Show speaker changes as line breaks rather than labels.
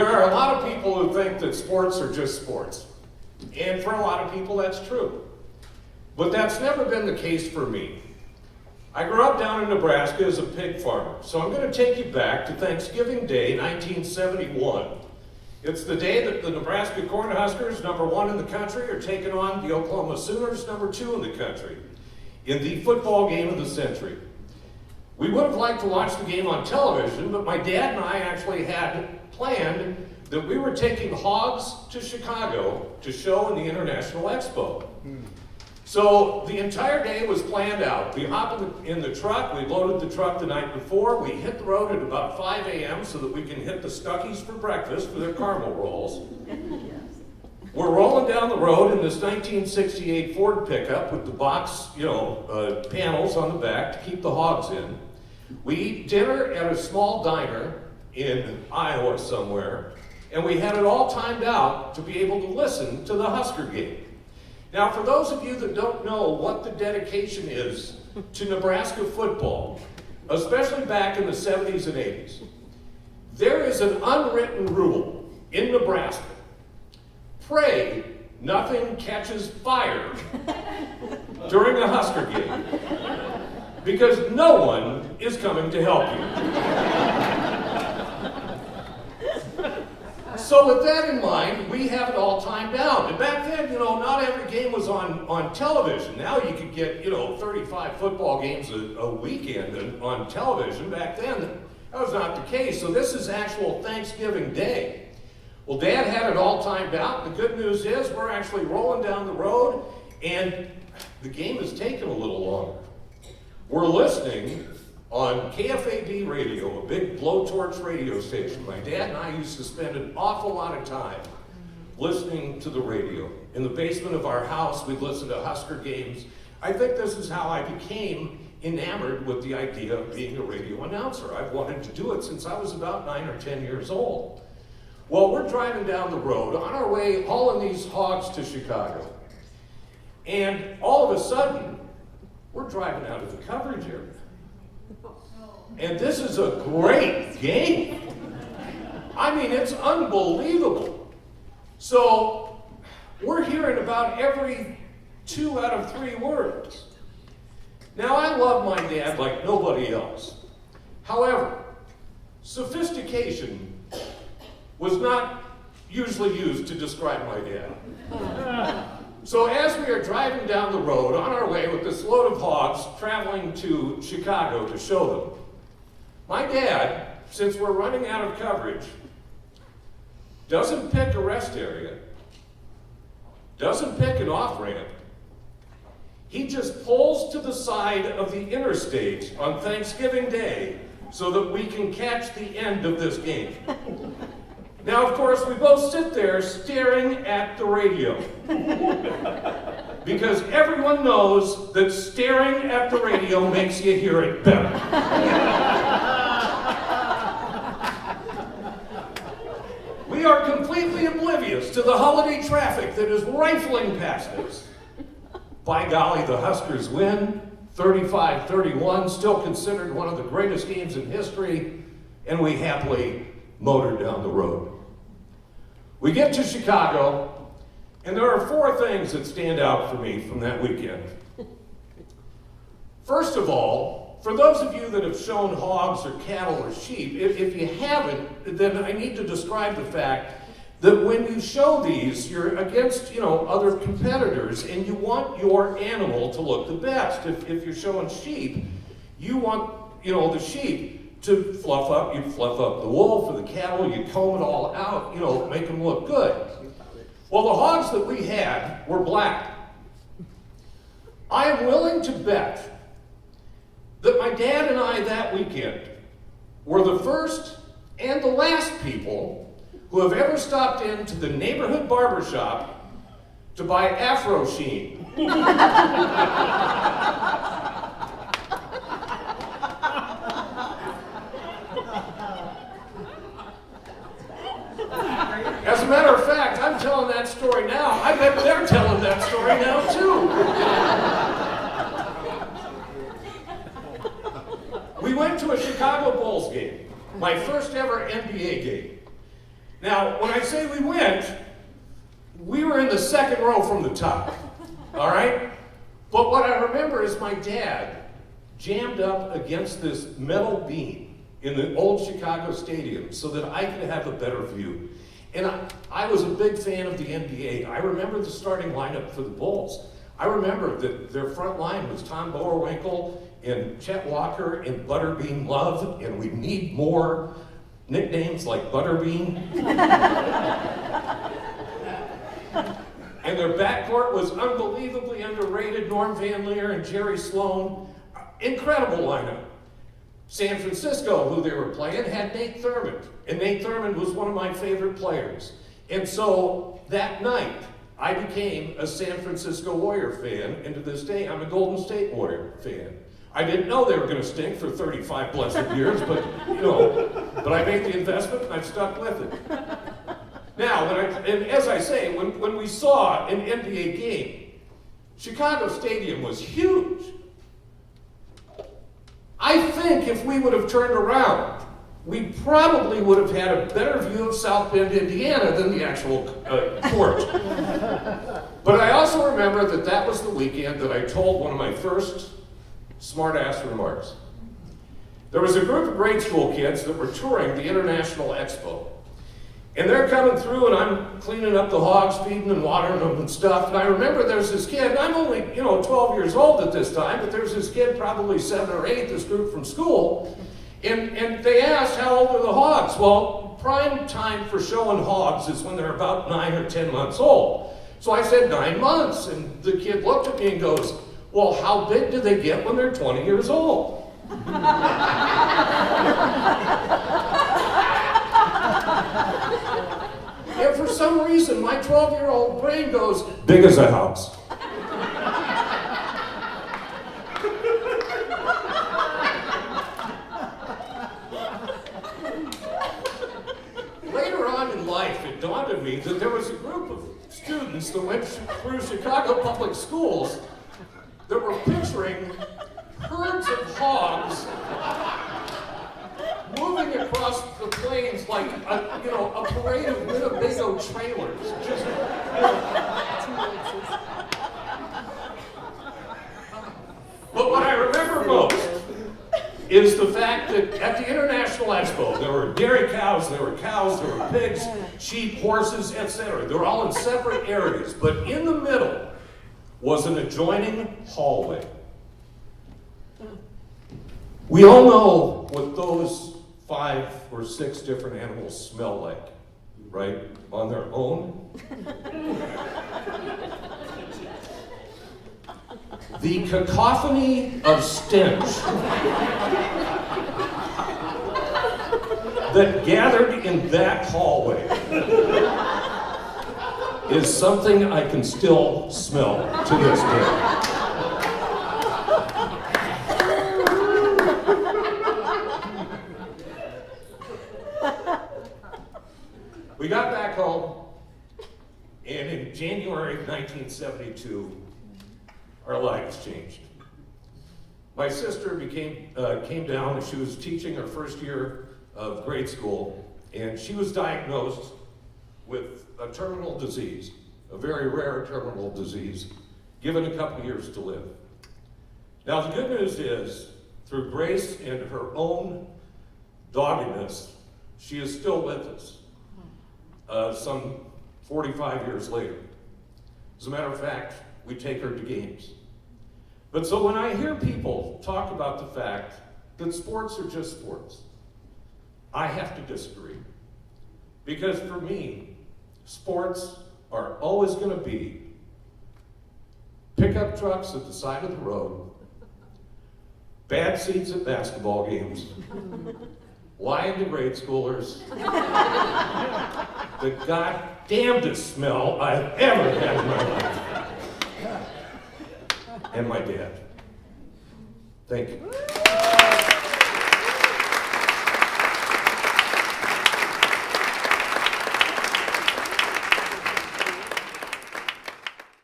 There are a lot of people who think that sports are just sports. And for a lot of people, that's true. But that's never been the case for me. I grew up down in Nebraska as a pig farmer, so I'm going to take you back to Thanksgiving Day, 1971. It's the day that the Nebraska Cornhuskers, #1 in the country, are taking on the Oklahoma Sooners, #2 in the country, in the football game of the century. We would have liked to watch the game on television, but my dad and I actually had planned that we were taking hogs to Chicago to show in the International Expo. So the entire day was planned out. We hopped in the truck, we loaded the truck the night before, we hit the road at about 5 a.m. so that we can hit the Stuckies for breakfast for their caramel rolls. We're rolling down the road in this 1968 Ford pickup with the box, panels on the back to keep the hogs in. We eat dinner at a small diner in Iowa somewhere, and we had it all timed out to be able to listen to the Husker game. Now, for those of you that don't know what the dedication is to Nebraska football, especially back in the 70s and 80s, there is an unwritten rule in Nebraska. Pray nothing catches fire during a Husker game, because no one is coming to help you. So with that in mind, we have it all timed out. And back then, not every game was on television. Now you could get, 35 football games a weekend on television. Back then, that was not the case. So this is actual Thanksgiving Day. Well, Dad had it all timed out. The good news is we're actually rolling down the road, and the game is taking a little longer. We're listening on KFAB radio, a big blowtorch radio station. My dad and I used to spend an awful lot of time listening to the radio. In the basement of our house, we'd listen to Husker games. I think this is how I became enamored with the idea of being a radio announcer. I've wanted to do it since I was about 9 or 10 years old. Well, we're driving down the road on our way hauling these hogs to Chicago. And all of a sudden, we're driving out of the coverage area. And this is a great game. I mean, it's unbelievable. So we're hearing about every 2 out of 3 words. Now, I love my dad like nobody else. However, sophistication was not usually used to describe my dad. So as we are driving down the road on our way with this load of hogs traveling to Chicago to show them, my dad, since we're running out of coverage, doesn't pick a rest area, doesn't pick an off-ramp. He just pulls to the side of the interstate on Thanksgiving Day so that we can catch the end of this game. Now, of course, we both sit there staring at the radio. Because everyone knows that staring at the radio makes you hear it better. We are completely oblivious to the holiday traffic that is rifling past us. By golly, the Huskers win, 35-31, still considered one of the greatest games in history, and we happily motor down the road. We get to Chicago, and there are 4 things that stand out for me from that weekend. First of all, for those of you that have shown hogs or cattle or sheep, if you haven't, then I need to describe the fact that when you show these, you're against, other competitors, and you want your animal to look the best. If you're showing sheep, you want, the sheep to fluff up. You fluff up the wool. For the cattle, you comb it all out, make them look good. Well, the hogs that we had were black. I am willing to bet that my dad and I that weekend were the first and the last people who have ever stopped into the neighborhood barbershop to buy Afro Sheen. As a matter of fact, I'm telling that story now. I bet they're telling that story now too. We went to a Chicago Bulls game, my first ever NBA game. Now, when I say we went, we were in the second row from the top, all right? But what I remember is my dad jammed up against this metal beam in the old Chicago Stadium so that I could have a better view. And I was a big fan of the NBA. I remember the starting lineup for the Bulls. I remember that their front line was Tom Bowerwinkle and Chet Walker and Butterbean Love, and we need more nicknames like Butterbean. And their backcourt was unbelievably underrated. Norm Van Leer and Jerry Sloan. Incredible lineup. San Francisco, who they were playing, had Nate Thurmond. And Nate Thurmond was one of my favorite players. And so that night, I became a San Francisco Warrior fan. And to this day, I'm a Golden State Warrior fan. I didn't know they were going to stink for 35 blessed years, but but I made the investment and I've stuck with it. Now, and as I say, when we saw an NBA game, Chicago Stadium was huge. I think if we would have turned around, we probably would have had a better view of South Bend, Indiana than the actual court. But I also remember that was the weekend that I told one of my first smart-ass remarks. There was a group of grade school kids that were touring the International Expo. And they're coming through, and I'm cleaning up the hogs, feeding and watering them and stuff. And I remember there's this kid, and I'm only, 12 years old at this time, but there's this kid, probably 7 or 8, this group from school. And they asked, how old are the hogs? Well, prime time for showing hogs is when they're about 9 or 10 months old. So I said 9 months, and the kid looked at me and goes, well, how big do they get when they're 20 years old? And for some reason, my 12-year-old brain goes, big as a house. Later on in life, it dawned on me that there was a group of students that went through Chicago public schools that were picturing herds of hogs moving across the plains like a parade of Winnebago trailers. But what I remember most is the fact that at the International Expo, there were dairy cows, there were pigs, sheep, horses, etc. They were all in separate areas, but in the middle was an adjoining hallway. We all know what those 5 or 6 different animals smell like, right? On their own. The cacophony of stench that gathered in that hallway is something I can still smell to this day. We got back home, and in January of 1972, our lives changed. My sister came down, and she was teaching her first year of grade school, and she was diagnosed with a terminal disease, a very rare terminal disease, given a couple years to live. Now, the good news is, through grace and her own doggedness, she is still with us. Some 45 years later. As a matter of fact, we take her to games. But so when I hear people talk about the fact that sports are just sports, I have to disagree. Because for me, sports are always going to be pickup trucks at the side of the road, bad seats at basketball games, lying to grade schoolers, the goddamnedest smell I've ever had in my life, and my dad. Thank you.